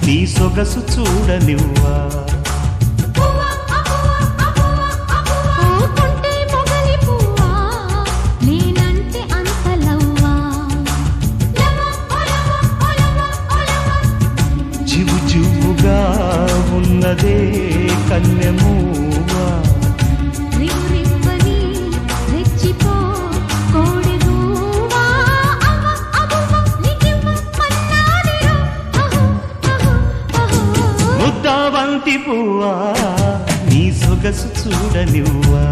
నీ సొగసు చూడనివ్వా జివుజివుగా ఉన్నదే కన్యమూవా ముద్దావంతి పువ్వా నీ సొగసు చూడనివ్వా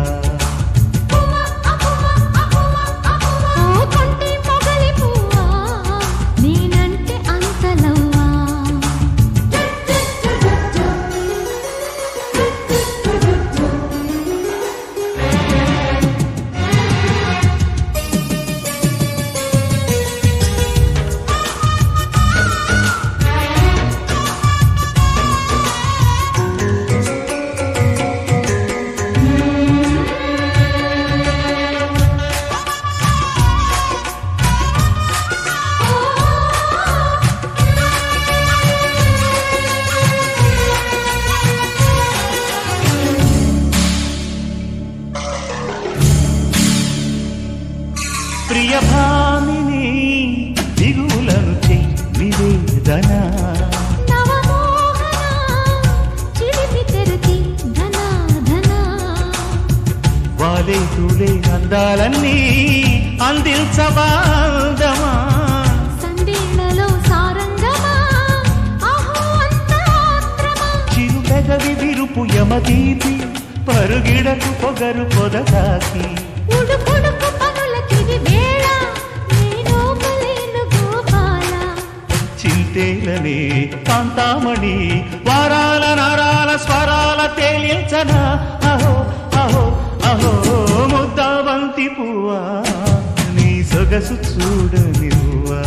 ప్రియభామిని దిగులను నివేదన వాలే తూలే అందాలన్నీ అందించబాదమా సందేళ్లలో సారంగమా చిరుపెదవి విరుపు యమదీపి పరుగిడకు పొగరు పొదగాకి చింతేలనే కాంతామణి వారాల నరాల స్వరాల తేలించన అహో అహో అహో ముద్దావంతి పువ్వా నీ సొగసు చూడనివ్వా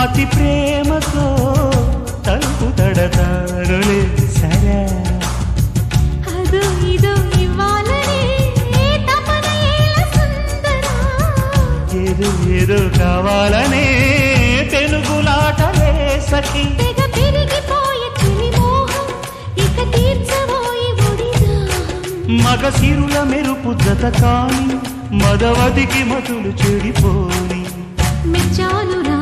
అతి ప్రేమతో తలుపు తడతారులే సరే అదో ఇదో ఇవ్వాలనే తపనయేల సుందరా ఏదో ఏదో కావాలనే తెనుగులాటలే సఖి తెగ పెరిగిపోయే చిలి మోహం ఇక తీర్చబోయి ఒడిదా మగ సిరుల మెరుపు జత కాని మదవదికి మతులు చెడిపోని మెచ్చానురా